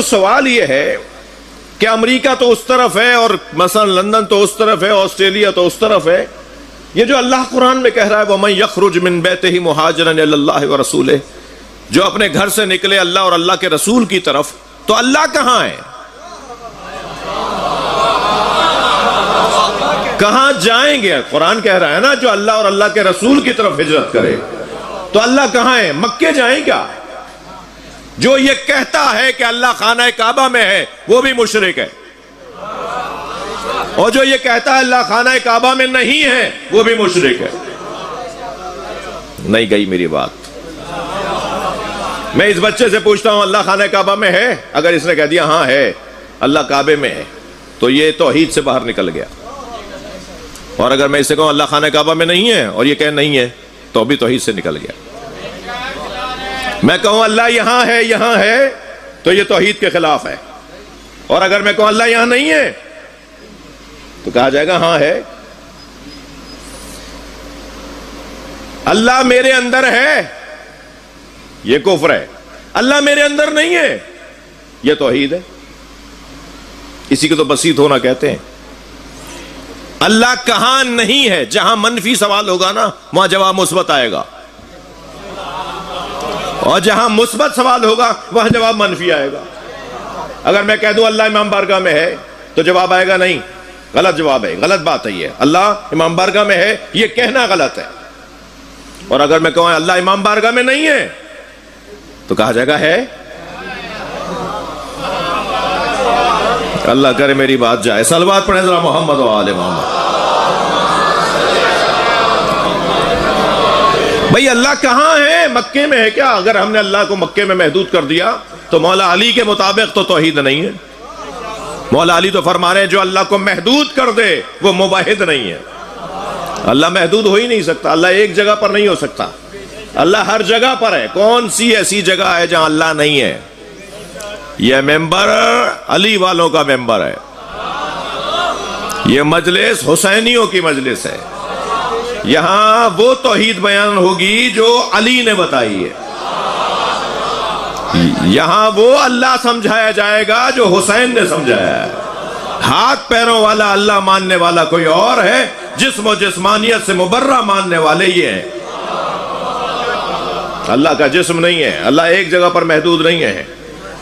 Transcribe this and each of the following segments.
تو سوال یہ ہے کہ امریکہ تو اس طرف ہے اور مثلا لندن تو اس طرف ہے، آسٹریلیا تو اس طرف ہے. یہ جو اللہ قرآن میں کہہ رہا ہے وَمَن يَخْرُجْ مِن بَيْتِهِ مُهَاجِرًا إِلَى اللَّهِ وَرَسُولِهِ، جو اپنے گھر سے نکلے اللہ اور اللہ کے رسول کی طرف، تو اللہ کہاں ہے؟ کہاں جائیں گے؟ قرآن کہہ رہا ہے نا جو اللہ اور اللہ کے رسول کی طرف ہجرت کرے، تو اللہ کہاں ہے؟ مکے جائیں کیا؟ جو یہ کہتا ہے کہ اللہ خانہ کعبہ میں ہے وہ بھی مشرک ہے، اور جو یہ کہتا ہے اللہ خانہ کعبہ میں نہیں ہے وہ بھی مشرک ہے. نہیں گئی میری بات. میں اس بچے سے پوچھتا ہوں اللہ خانہ کعبہ میں ہے؟ اگر اس نے کہہ دیا ہاں ہے، اللہ کعبے میں ہے، تو یہ توحید سے باہر نکل گیا. اور اگر میں اسے کہوں اللہ خانہ کعبہ میں نہیں ہے اور یہ کہے نہیں ہے، تو بھی توحید سے نکل گیا. میں کہوں اللہ یہاں ہے تو یہ توحید کے خلاف ہے، اور اگر میں کہوں اللہ یہاں نہیں ہے تو کہا جائے گا ہاں ہے. اللہ میرے اندر ہے یہ کفر ہے، اللہ میرے اندر نہیں ہے یہ توحید ہے. اسی کو تو بسیط ہونا کہتے ہیں. اللہ کہاں نہیں ہے، جہاں منفی سوال ہوگا نا وہاں جواب مثبت آئے گا، اور جہاں مثبت سوال ہوگا وہاں جواب منفی آئے گا. اگر میں کہہ دوں اللہ امام بارگاہ میں ہے تو جواب آئے گا نہیں، غلط جواب ہے، غلط بات ہے، یہ اللہ امام بارگاہ میں ہے یہ کہنا غلط ہے. اور اگر میں کہوں اللہ امام بارگاہ میں نہیں ہے تو کہا جائے گا ہے. اللہ کرے میری بات جائے. صلوات پڑھیں ذرا محمد و آل محمد. بھئی اللہ کہاں ہے؟ مکے میں ہے کیا؟ اگر ہم نے اللہ کو مکے میں محدود کر دیا تو مولا علی کے مطابق تو توحید نہیں ہے. مولا علی تو فرما رہے ہیں جو اللہ کو محدود کر دے وہ موحد نہیں ہے. اللہ محدود ہو ہی نہیں سکتا، اللہ ایک جگہ پر نہیں ہو سکتا، اللہ ہر جگہ پر ہے. کون سی ایسی جگہ ہے جہاں اللہ نہیں ہے؟ یہ ممبر علی والوں کا ممبر ہے، یہ مجلس حسینیوں کی مجلس ہے. یہاں وہ توحید بیان ہوگی جو علی نے بتائی ہے، یہاں وہ اللہ سمجھایا جائے گا جو حسین نے سمجھایا ہے. ہاتھ پیروں والا اللہ ماننے والا کوئی اور ہے، جسم و جسمانیت سے مبرہ ماننے والے یہ ہیں. اللہ کا جسم نہیں ہے، اللہ ایک جگہ پر محدود نہیں ہے،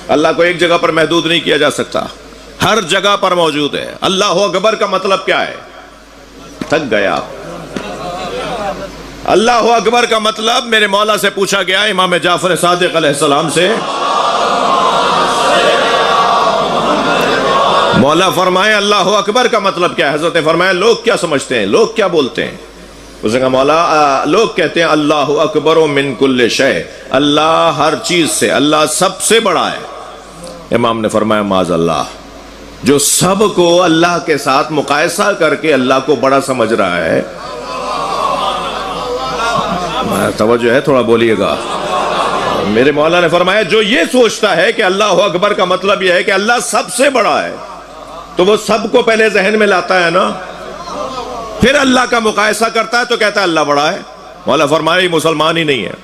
اللہ کو ایک جگہ پر محدود نہیں کیا جا سکتا، ہر جگہ پر موجود ہے. اللہ اکبر کا مطلب کیا ہے؟ تھک گیا. اللہ اکبر کا مطلب میرے مولا سے پوچھا گیا، امام جعفر صادق علیہ السلام سے. مولا فرمائے اللہ اکبر کا مطلب کیا ہے؟ حضرت فرمایا لوگ کیا سمجھتے ہیں، لوگ کیا بولتے ہیں؟ اس نے کہا مولا لوگ کہتے ہیں اللہ اکبر من کل شے، اللہ ہر چیز سے، اللہ سب سے بڑا ہے. امام نے فرمایا معاذ اللہ، جو سب کو اللہ کے ساتھ مقایسہ کر کے اللہ کو بڑا سمجھ رہا ہے. توجہ ہے تھوڑا بولیے گا. میرے مولا نے فرمایا جو یہ سوچتا ہے کہ اللہ اکبر کا مطلب یہ ہے کہ اللہ سب سے بڑا ہے، تو وہ سب کو پہلے ذہن میں لاتا ہے نا، پھر اللہ کا مقایسہ کرتا ہے تو کہتا ہے اللہ بڑا ہے. مولا فرمایا یہ مسلمان ہی نہیں ہے.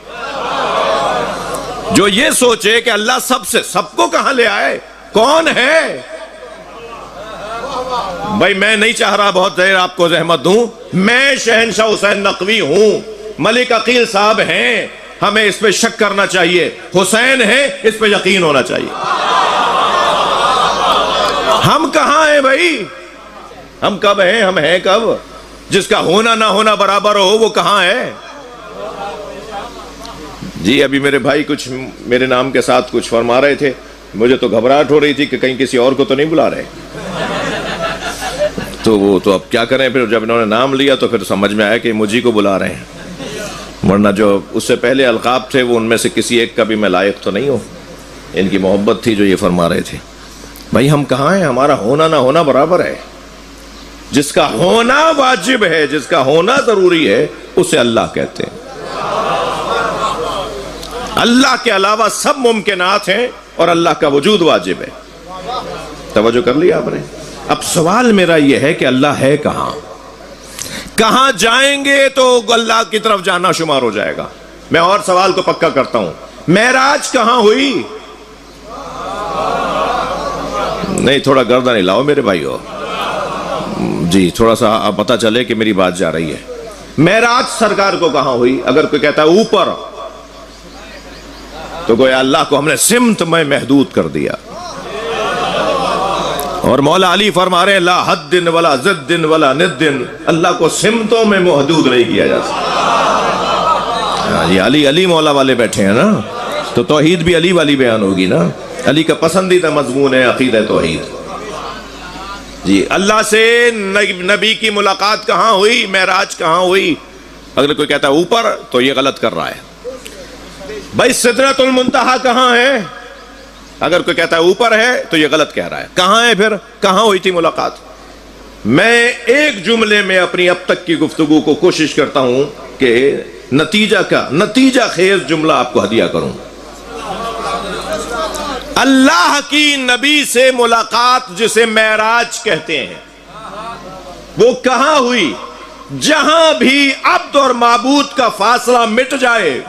جو یہ سوچے کہ اللہ سب کو کہاں لے آئے، کون ہے؟ بھائی میں نہیں چاہ رہا بہت دیر آپ کو زحمت دوں، میں شہنشاہ حسین نقوی ہوں، ملک عقیل صاحب ہیں، ہمیں اس پہ شک کرنا چاہیے. حسین ہے اس پہ یقین ہونا چاہیے. ہم کہاں ہیں بھائی؟ ہم کب ہیں؟ ہم ہیں کب؟ جس کا ہونا نہ ہونا برابر ہو وہ کہاں ہے؟ جی ابھی میرے بھائی کچھ میرے نام کے ساتھ کچھ فرما رہے تھے، مجھے تو گھبراہٹ ہو رہی تھی کہ کہیں کسی اور کو تو نہیں بلا رہے. تو وہ تو اب کیا کریں، پھر جب انہوں نے نام لیا تو پھر سمجھ میں آیا کہ مجھے کو بلا رہے ہیں، ورنہ جو اس سے پہلے القاب تھے وہ ان میں سے کسی ایک کا بھی میں لائق تو نہیں ہوں. ان کی محبت تھی جو یہ فرما رہے تھے. بھائی ہم کہاں ہیں؟ ہمارا ہونا نہ ہونا برابر ہے. جس کا ہونا واجب ہے، جس کا ہونا ضروری ہے، اسے اللہ کہتے ہیں. اللہ کے علاوہ سب ممکنات ہیں اور اللہ کا وجود واجب ہے. توجہ کر لیا آپ نے؟ اب سوال میرا یہ ہے کہ اللہ ہے کہاں؟ کہاں جائیں گے تو اللہ کی طرف جانا شمار ہو جائے گا. میں اور سوال کو پکا کرتا ہوں، معراج کہاں ہوئی؟ نہیں تھوڑا گردن ہلاؤ میرے بھائیو جی، تھوڑا سا پتہ چلے کہ میری بات جا رہی ہے. معراج سرکار کو کہاں ہوئی؟ اگر کوئی کہتا ہے اوپر تو گویا اللہ کو ہم نے سمت میں محدود کر دیا. اور مولا علی فرما رہے ہیں لا حد ولا ضد ولا ند، اللہ کو سمتوں میں محدود نہیں کیا جا سکتا. یہ علی علی مولا والے بیٹھے ہیں نا، تو توحید بھی علی والی بیان ہوگی نا. علی کا پسندیدہ مضمون ہے عقیدہ توحید. جی اللہ سے نبی کی ملاقات کہاں ہوئی؟ معراج کہاں ہوئی؟ اگر کوئی کہتا ہے اوپر تو یہ غلط کر رہا ہے. بھائی سدرۃ المنتہا کہاں ہے؟ اگر کوئی کہتا ہے اوپر ہے تو یہ غلط کہہ رہا ہے. کہاں ہے پھر؟ کہاں ہوئی تھی ملاقات؟ میں ایک جملے میں اپنی اب تک کی گفتگو کو کوشش کرتا ہوں کہ نتیجہ خیز جملہ آپ کو ہدیہ کروں. اللہ کی نبی سے ملاقات جسے معراج کہتے ہیں وہ کہاں ہوئی؟ جہاں بھی عبد اور معبود کا فاصلہ مٹ جائے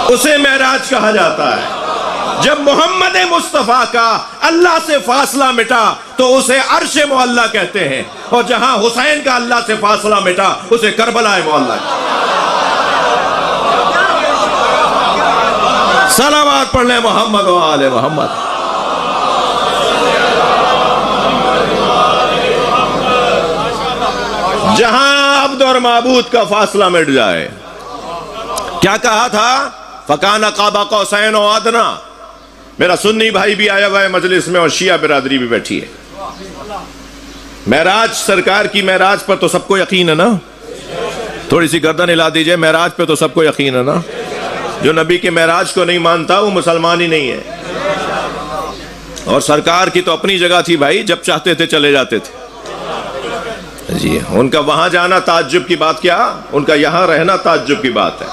اسے معراج کہا جاتا ہے. جب محمد مصطفیٰ کا اللہ سے فاصلہ مٹا تو اسے عرش معلیٰ کہتے ہیں، اور جہاں حسین کا اللہ سے فاصلہ مٹا اسے کربلا معلیٰ. سلامات پڑھ لیں محمد و آل محمد. جہاں عبد اور معبود کا فاصلہ مٹ جائے. کیا کہا تھا؟ فَكَانَ قَابَ قَوْسَيْنِ أَوْ أَدْنَىٰ. میرا سنی بھائی بھی آیا ہوا ہے مجلس میں اور شیعہ برادری بھی بیٹھی ہے. معراج سرکار کی معراج پر تو سب کو یقین ہے نا؟ تھوڑی سی گردن ہلا دیجئے. معراج پہ تو سب کو یقین ہے نا؟ جو نبی کے معراج کو نہیں مانتا وہ مسلمان ہی نہیں ہے. اور سرکار کی تو اپنی جگہ تھی بھائی، جب چاہتے تھے چلے جاتے تھے. جی ان کا وہاں جانا تعجب کی بات کیا، ان کا یہاں رہنا تعجب کی بات ہے.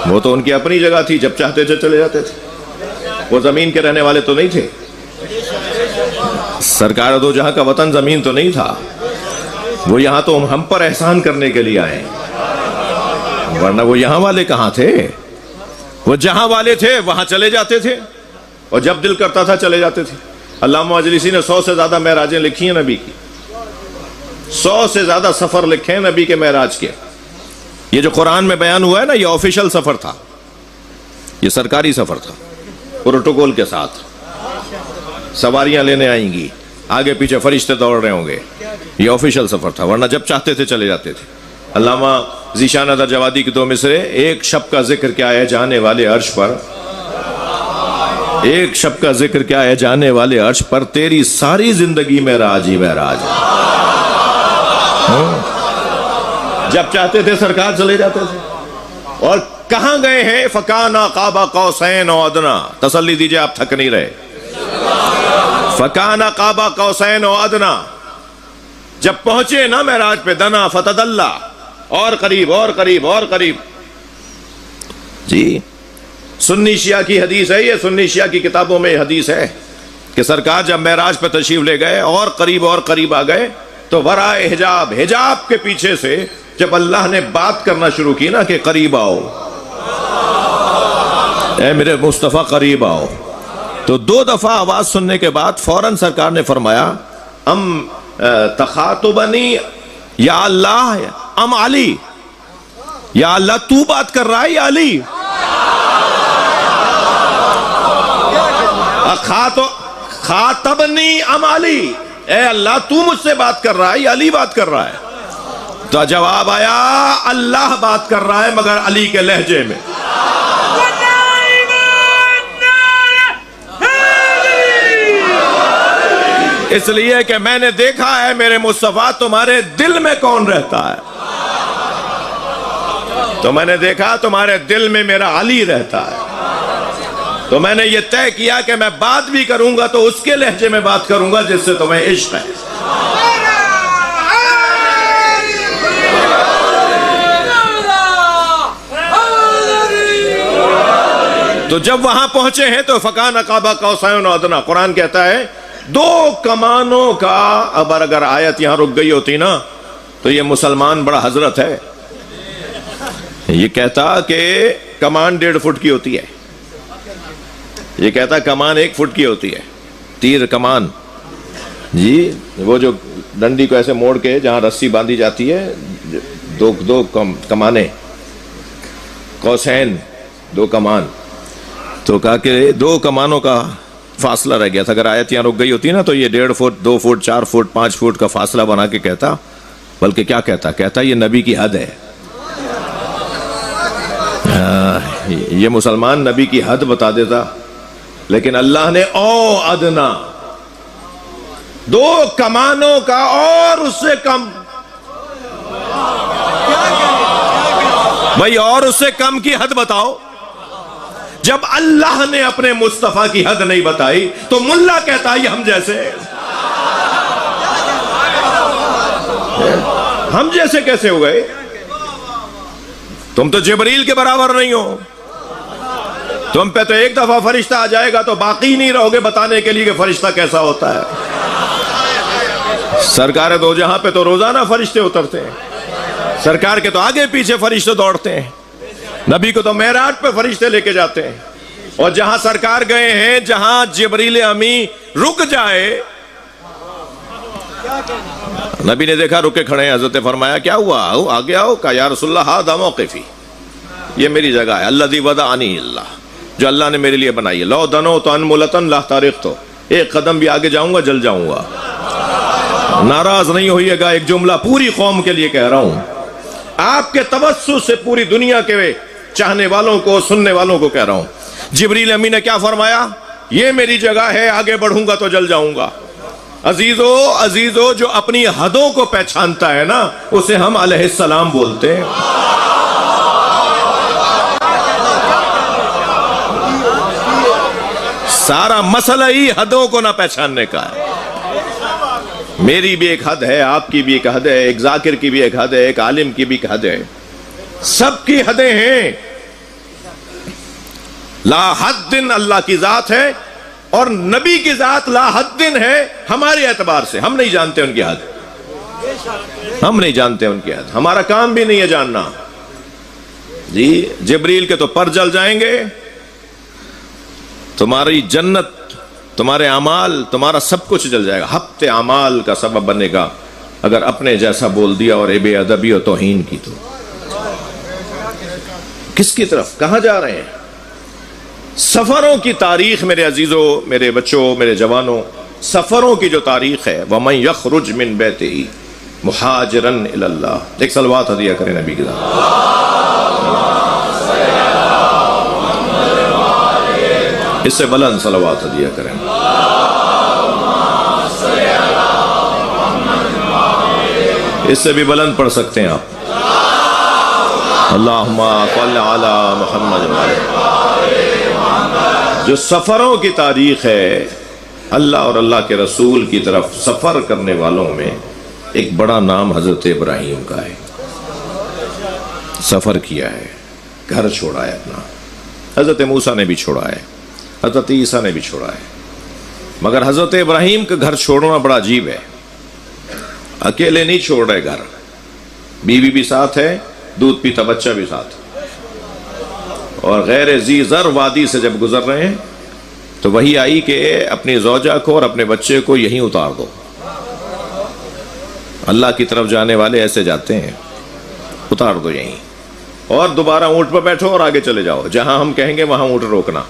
وہ تو ان کی اپنی جگہ تھی، جب چاہتے تھے چلے جاتے تھے. وہ زمین کے رہنے والے تو نہیں تھے. سرکار دو جہاں کا وطن زمین تو نہیں تھا. وہ یہاں تو ہم پر احسان کرنے کے لیے آئے، ورنہ وہ یہاں والے کہاں تھے؟ وہ جہاں والے تھے وہاں چلے جاتے تھے، اور جب دل کرتا تھا چلے جاتے تھے. علامہ مجلسی نے 100 سے زیادہ معراجیں لکھی ہیں نبی کی. 100 سے زیادہ سفر لکھے ہیں نبی کے معراج کے. یہ جو قرآن میں بیان ہوا ہے نا، یہ آفیشل سفر تھا، یہ سرکاری سفر تھا پروٹوکول کے ساتھ. سواریاں لینے آئیں گی، آگے پیچھے فرشتے دوڑ رہے ہوں گے. یہ آفیشل سفر تھا، ورنہ جب چاہتے تھے چلے جاتے تھے. علامہ ذیشان ادر جوادی کی 2 مصرے. ایک شب کا ذکر کیا ہے جانے والے عرش پر، ایک شب کا ذکر کیا ہے جانے والے عرش پر، تیری ساری زندگی معراج ہی معراج. جب چاہتے تھے سرکار چلے جاتے تھے. اور کہاں گئے ہیں؟ فَكَانَ قَابَ قَوْسَيْنِ أَوْ أَدْنَىٰ. تسلی دیجئے آپ تھک نہیں رہے. فَكَانَ قَابَ قَوْسَيْنِ أَوْ أَدْنَىٰ. جب پہنچے نا معراج پہ، دنا فتدلا، اور قریب اور قریب اور قریب. جی سنی شیعہ کی حدیث ہے، یہ سنی شیعہ کی کتابوں میں حدیث ہے کہ سرکار جب معراج پہ تشریف لے گئے اور قریب آ گئے تو ورائے حجاب، حجاب کے پیچھے سے جب اللہ نے بات کرنا شروع کی نا کہ قریب آؤ، اے میرے مصطفیٰ قریب آؤ، تو 2 دفعہ آواز سننے کے بعد فوراً سرکار نے فرمایا تخاطبنی یا اللہ ام علی. یا اللہ تو بات کر رہا ہے یا علی؟ خاطبنی ام علی، اے اللہ تو مجھ سے بات کر رہا ہے یا علی بات کر رہا ہے؟ تو جواب آیا اللہ بات کر رہا ہے مگر علی کے لہجے میں. اس لیے کہ میں نے دیکھا ہے میرے مصطفیٰ تمہارے دل میں کون رہتا ہے. تو میں نے دیکھا تمہارے دل میں میرا علی رہتا ہے. تو میں نے یہ طے کیا کہ میں بات بھی کروں گا تو اس کے لہجے میں بات کروں گا جس سے تمہیں عشق ہے. تو جب وہاں پہنچے ہیں تو فَكَانَ قَابَ قَوْسَيْنِ أَوْ أَدْنَىٰ. قرآن کہتا ہے 2 کمانوں کا. اب اگر آیت یہاں رک گئی ہوتی نا تو یہ مسلمان بڑا حضرت ہے، یہ کہتا کہ کمان 1.5 فٹ کی ہوتی ہے. یہ کہتا کمان 1 فٹ کی ہوتی ہے، تیر کمان جی، وہ جو ڈنڈی کو ایسے موڑ کے جہاں رسی باندھی جاتی ہے، دو کمانے، قوسین، 2 کمان. تو کہا کہ 2 کمانوں کا فاصلہ رہ گیا تھا. اگر آیت یہاں رک گئی ہوتی نا تو یہ 1.5 فٹ 2 فٹ 4 فٹ 5 فٹ کا فاصلہ بنا کے کہتا، بلکہ کیا کہتا یہ نبی کی حد ہے. یہ مسلمان نبی کی حد بتا دیتا، لیکن اللہ نے او ادنا 2 کمانوں کا اور اس سے کم، بھائی اور اس سے کم کی حد بتاؤ. جب اللہ نے اپنے مصطفیٰ کی حد نہیں بتائی تو ملا کہتا ہے یہ ہم جیسے، ہم جیسے کیسے ہو گئے؟ تم تو جبریل کے برابر نہیں ہو. تم پہ تو ایک دفعہ فرشتہ آ جائے گا تو باقی نہیں رہو گے بتانے کے لیے کہ فرشتہ کیسا ہوتا ہے. سرکار دو جہاں پہ تو روزانہ فرشتے اترتے ہیں، سرکار کے تو آگے پیچھے فرشتے دوڑتے ہیں. نبی کو تو معراج پہ فرشتے لے کے جاتے ہیں. اور جہاں سرکار گئے ہیں، جہاں جبریل امی رک جائے، نبی نے دیکھا رکے کھڑے ہیں، حضرت فرمایا کیا ہوا؟ آگے آؤ. کہا یا رسول اللہ ھذا موقفی، یہ میری جگہ ہے. الذی وضعنی اللہ، جو اللہ نے میرے لیے بنائی ہے. لو دنوت انملۃ لاحترقت، ایک قدم بھی آگے جاؤں گا جل جاؤں گا. ناراض نہیں ہوئیے گا، ایک جملہ پوری قوم کے لیے کہہ رہا ہوں، آپ کے توسط سے پوری دنیا کے چاہنے والوں کو، سننے والوں کو کہہ رہا ہوں. جبریل امی نے کیا فرمایا؟ یہ میری جگہ ہے، آگے بڑھوں گا تو جل جاؤں گا. عزیزو جو اپنی حدوں کو پہچانتا ہے نا، اسے ہم علیہ السلام بولتے ہیں. سارا مسئلہ ہی حدوں کو نہ پہچاننے کا ہے. میری بھی ایک حد ہے، آپ کی بھی ایک حد ہے، ایک ذاکر کی بھی ایک حد ہے، ایک عالم کی بھی ایک حد ہے. سب کی حدیں ہیں. لا حد اللہ کی ذات ہے اور نبی کی ذات لا حد ہے. ہمارے اعتبار سے ہم نہیں جانتے ان کی حد، ہم نہیں جانتے ان کی حد، ہمارا کام بھی نہیں ہے جاننا. جی جبریل کے تو پر جل جائیں گے، تمہاری جنت، تمہارے اعمال، تمہارا سب کچھ جل جائے گا. ہفتے اعمال کا سبب بنے گا اگر اپنے جیسا بول دیا اور بے ادبی اور توہین کی. تو کس کی طرف کہاں جا رہے ہیں؟ سفروں کی تاریخ میرے عزیزوں، میرے بچوں، میرے جوانوں، سفروں کی جو تاریخ ہے، وَمَن يَخْرُجْ مِن بَيْتِهِ مُحَاجِرًا إِلَى اللَّهِ. ایک صلوات ہدیہ کریں نبی کے ساتھ. اس سے بلند صلوات ہدیہ کریں. اس سے بھی بلند پڑھ سکتے ہیں آپ. اللہم صل علی محمد. جو سفروں کی تاریخ ہے، اللہ اور اللہ کے رسول کی طرف سفر کرنے والوں میں ایک بڑا نام حضرت ابراہیم کا ہے. سفر کیا ہے، گھر چھوڑا ہے اپنا. حضرت موسیٰ نے بھی چھوڑا ہے، حضرت عیسیٰ نے بھی چھوڑا ہے، مگر حضرت ابراہیم کا گھر چھوڑنا بڑا عجیب ہے. اکیلے نہیں چھوڑ رہے گھر، بیوی بھی ساتھ ہے، دودھ پیتا بچہ بھی ساتھ. اور غیر ذی زر وادی سے جب گزر رہے ہیں تو وہی آئی کہ اپنی زوجہ کو اور اپنے بچے کو یہیں اتار دو. اللہ کی طرف جانے والے ایسے جاتے ہیں، اتار دو یہیں، اور دوبارہ اونٹ پر بیٹھو اور آگے چلے جاؤ، جہاں ہم کہیں گے وہاں اونٹ روکنا.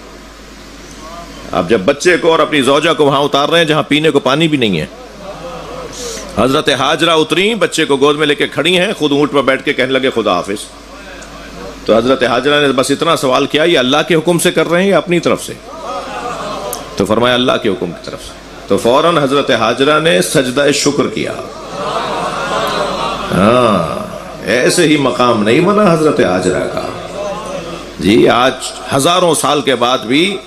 اب جب بچے کو اور اپنی زوجہ کو وہاں اتار رہے ہیں جہاں پینے کو پانی بھی نہیں ہے. حضرت ہاجرہ اتری، بچے کو گود میں لے کے کھڑی ہیں، خود اونٹ پر بیٹھ کے کہنے لگے خدا حافظ. تو حضرت ہاجرہ نے بس اتنا سوال کیا، یہ اللہ کے حکم سے کر رہے ہیں یا اپنی طرف سے؟ تو فرمایا اللہ کے حکم کی طرف سے. تو فوراً حضرت ہاجرہ نے سجدہ شکر کیا. ہاں، ایسے ہی مقام نہیں بنا حضرت ہاجرہ کا. جی آج ہزاروں سال کے بعد بھی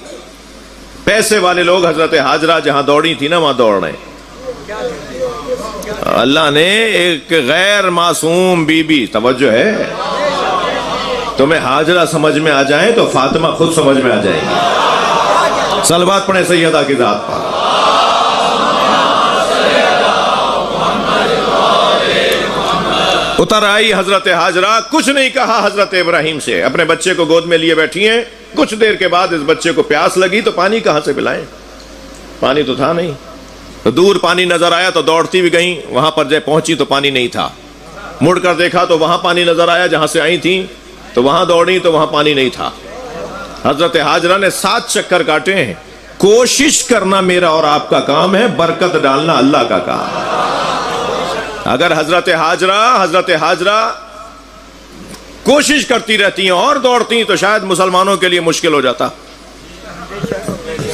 پیسے والے لوگ حضرت ہاجرہ جہاں دوڑی تھی نا وہاں دوڑ رہے ہیں. اللہ نے ایک غیر معصوم بی بی، توجہ ہے، تمہیں ہاجرہ سمجھ میں آ جائیں تو فاطمہ خود سمجھ میں آ جائے گی. صلوات پڑھیں سیدہ کی ذات پر. اتر آئی حضرت ہاجرہ، کچھ نہیں کہا حضرت ابراہیم سے، اپنے بچے کو گود میں لیے بیٹھی ہیں۔ کچھ دیر کے بعد اس بچے کو پیاس لگی تو پانی کہاں سے پلائیں، پانی تو تھا نہیں۔ تو دور پانی نظر آیا تو دوڑتی بھی گئیں، وہاں پر جب پہنچی تو پانی نہیں تھا۔ مڑ کر دیکھا تو وہاں پانی نظر آیا جہاں سے آئی تھیں، تو وہاں دوڑی تو وہاں پانی نہیں تھا۔ حضرت ہاجرہ نے 7 چکر کاٹے ہیں۔ کوشش کرنا میرا اور آپ کا کام ہے، برکت ڈالنا اللہ کا کام ہے۔ اگر حضرت ہاجرہ کوشش کرتی رہتی ہیں اور دوڑتی ہیں تو شاید مسلمانوں کے لیے مشکل ہو جاتا،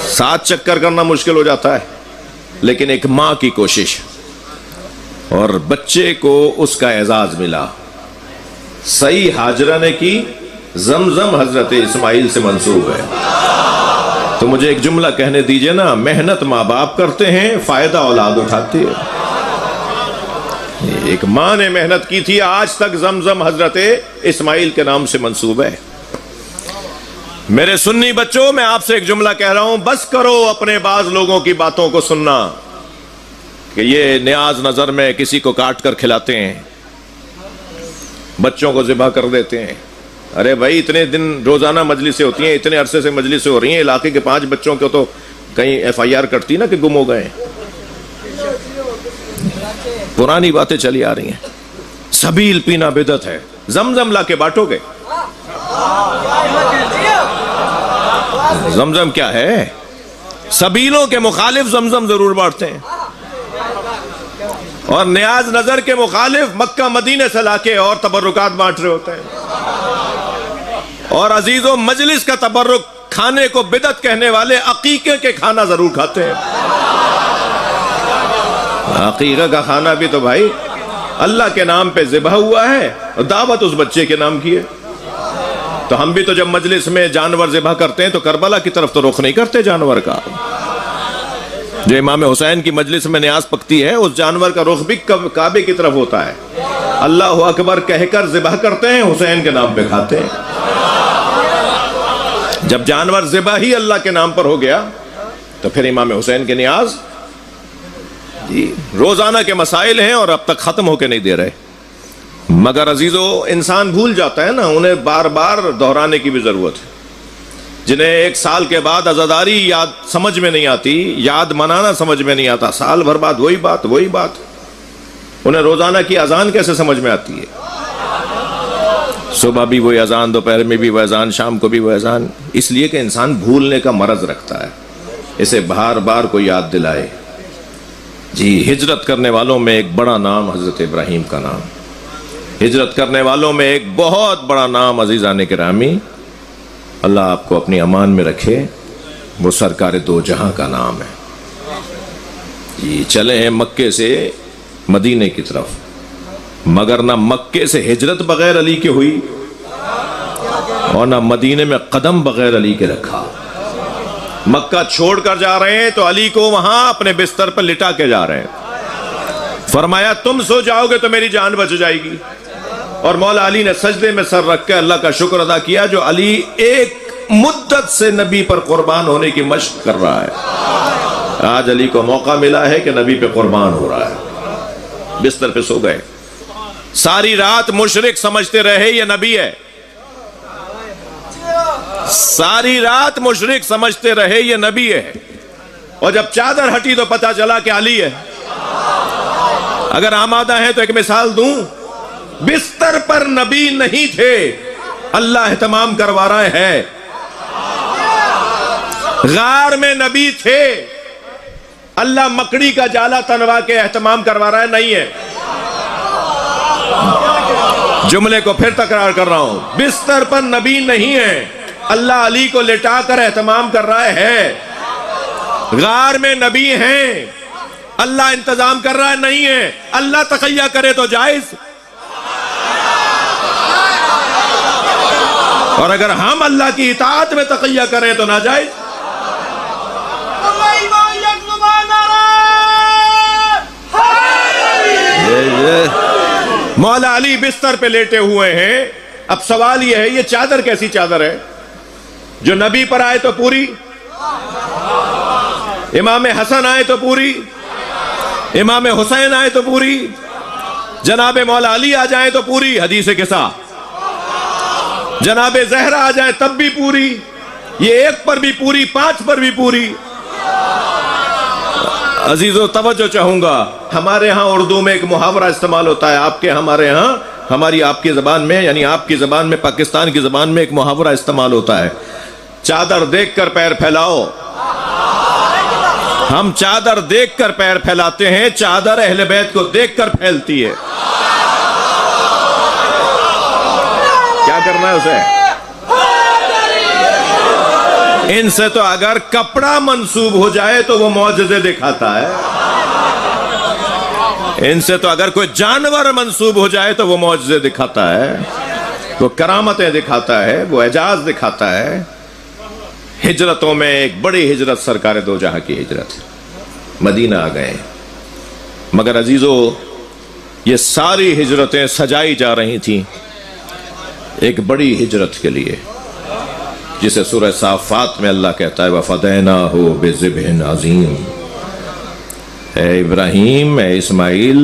7 چکر کرنا مشکل ہو جاتا ہے، لیکن ایک ماں کی کوشش اور بچے کو اس کا اعزاز ملا۔ صحیح ہاجرہ نے کی، زمزم حضرت اسماعیل سے منسوب ہے۔ تو مجھے ایک جملہ کہنے دیجئے نا، محنت ماں باپ کرتے ہیں، فائدہ اولاد اٹھاتی ہے۔ ایک ماں نے محنت کی تھی، آج تک زمزم حضرت اسماعیل کے نام سے منسوب ہے۔ میرے سنی بچوں، میں آپ سے ایک جملہ کہہ رہا ہوں، بس کرو اپنے بعض لوگوں کی باتوں کو سننا کہ یہ نیاز نظر میں کسی کو کاٹ کر کھلاتے ہیں، بچوں کو ذبح کر دیتے ہیں۔ ارے بھائی، اتنے دن روزانہ مجلسیں ہوتی ہیں، اتنے عرصے سے مجلسیں ہو رہی ہیں، علاقے کے 5 بچوں کو تو کہیں FIR کٹتی نا کہ گم ہو گئے ہیں۔ پرانی باتیں چلی آ رہی ہیں۔ سبیل پینا بدعت ہے، زمزم لا کے بانٹو گے؟ زمزم کیا ہے؟ سبیلوں کے مخالف زمزم ضرور بانٹتے ہیں، اور نیاز نظر کے مخالف مکہ مدینے سے لا کے اور تبرکات بانٹ رہے ہوتے ہیں۔ اور عزیزوں، مجلس کا تبرک کھانے کو بدعت کہنے والے عقیقے کے کھانا ضرور کھاتے ہیں۔ عقیقہ کا کھانا بھی تو بھائی اللہ کے نام پہ ذبح ہوا ہے، اور دعوت اس بچے کے نام کی ہے۔ تو ہم بھی تو جب مجلس میں جانور ذبح کرتے ہیں تو کربلا کی طرف تو رخ نہیں کرتے جانور کا۔ جو امام حسین کی مجلس میں نیاز پکتی ہے، اس جانور کا رخ بھی کعبے کی طرف ہوتا ہے۔ اللہ اکبر کہہ کر ذبح کرتے ہیں، حسین کے نام پہ کھاتے ہیں۔ جب جانور ذبح ہی اللہ کے نام پر ہو گیا تو پھر امام حسین کے نیاز روزانہ کے مسائل ہیں اور اب تک ختم ہو کے نہیں دے رہے۔ مگر عزیزو، انسان بھول جاتا ہے نا، انہیں بار بار دہرانے کی بھی ضرورت ہے۔ جنہیں 1 سال کے بعد عزاداری یاد سمجھ میں نہیں آتی، یاد منانا سمجھ میں نہیں آتا، سال بھر بعد وہی بات، انہیں روزانہ کی اذان کیسے سمجھ میں آتی ہے؟ صبح بھی وہی اذان، دوپہر میں بھی وہ اذان، شام کو بھی وہ اذان، اس لیے کہ انسان بھولنے کا مرض رکھتا ہے، اسے بار بار کو یاد دلائے۔ جی، ہجرت کرنے والوں میں ایک بڑا نام حضرت ابراہیم کا نام، ہجرت کرنے والوں میں ایک بہت بڑا نام عزیزان گرامی، اللہ آپ کو اپنی امان میں رکھے، وہ سرکار 2 جہاں کا نام ہے۔ جی، چلے ہیں مکے سے مدینے کی طرف، مگر نہ مکے سے ہجرت بغیر علی کے ہوئی اور نہ مدینے میں قدم بغیر علی کے رکھا۔ مکہ چھوڑ کر جا رہے ہیں تو علی کو وہاں اپنے بستر پر لٹا کے جا رہے ہیں، فرمایا تم سو جاؤ گے تو میری جان بچ جائے گی۔ اور مولا علی نے سجدے میں سر رکھ کے اللہ کا شکر ادا کیا جو علی ایک مدت سے نبی پر قربان ہونے کی مشق کر رہا ہے۔ آج علی کو موقع ملا ہے کہ نبی پہ قربان ہو رہا ہے۔ بستر پہ سو گئے، ساری رات مشرک سمجھتے رہے یہ نبی ہے، ساری رات مشرک سمجھتے رہے یہ نبی ہے، اور جب چادر ہٹی تو پتہ چلا کہ علی ہے۔ اگر آمادہ ہیں تو ایک مثال دوں، بستر پر نبی نہیں تھے، اللہ اہتمام کروا رہا ہے۔ غار میں نبی تھے، اللہ مکڑی کا جالا تنوا کے اہتمام کروا رہا ہے، نہیں ہے۔ جملے کو پھر تکرار کر رہا ہوں، بستر پر نبی نہیں ہے، اللہ علی کو لٹا کر اہتمام کر رہا ہے۔ غار میں نبی ہیں، اللہ انتظام کر رہا ہے، نہیں ہے۔ اللہ تقیہ کرے تو جائز، اور اگر ہم اللہ کی اطاعت میں تقیہ کریں تو ناجائز۔ مولا علی بستر پہ لیٹے ہوئے ہیں، اب سوال یہ ہے، یہ چادر کیسی چادر ہے جو نبی پر آئے تو پوری، امام حسن آئے تو پوری، امام حسین آئے تو پوری، جناب مولا علی آ جائیں تو پوری حدیث کے ساتھ، جناب زہرا آ جائیں تب بھی پوری، یہ 1 پر بھی پوری، 5 پر بھی پوری۔ عزیزو توجہ چاہوں گا، ہمارے ہاں اردو میں ایک محاورہ استعمال ہوتا ہے، آپ کے ہمارے ہاں، ہماری آپ کی زبان میں، یعنی آپ کی زبان میں، پاکستان کی زبان میں ایک محاورہ استعمال ہوتا ہے، چادر دیکھ کر پیر پھیلاؤ۔ ہم چادر دیکھ کر پیر پھیلاتے ہیں، چادر اہل بیت کو دیکھ کر پھیلتی ہے۔ کیا کرنا ہے اسے؟ ان سے تو اگر کپڑا منسوب ہو جائے تو وہ معجزے دکھاتا ہے، ان سے تو اگر کوئی جانور منسوب ہو جائے تو وہ معجزے دکھاتا ہے، وہ کرامتیں دکھاتا ہے، وہ اعجاز دکھاتا ہے۔ ہجرتوں میں ایک بڑی ہجرت سرکار دو جہاں کی ہجرت، مدینہ آ گئے، مگر عزیزو یہ ساری ہجرتیں سجائی جا رہی تھیں ایک بڑی ہجرت کے لیے، جسے سورہ صافات میں اللہ کہتا ہے وَفَدَيْنَاهُ بِذِبْحٍ عَظِيمٍ، اے ابراہیم، اے اسماعیل،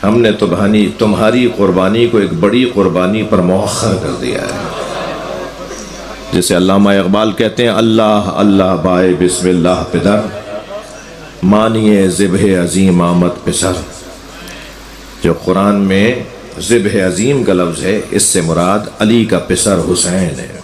ہم نے تمہاری قربانی کو ایک بڑی قربانی پر مؤخر کر دیا ہے، جسے علامہ اقبال کہتے ہیں اللہ اللہ بائے بسم اللہ پدر، مانیے ذبح عظیم آمد پسر۔ جو قرآن میں ذبح عظیم کا لفظ ہے، اس سے مراد علی کا پسر حسین ہے۔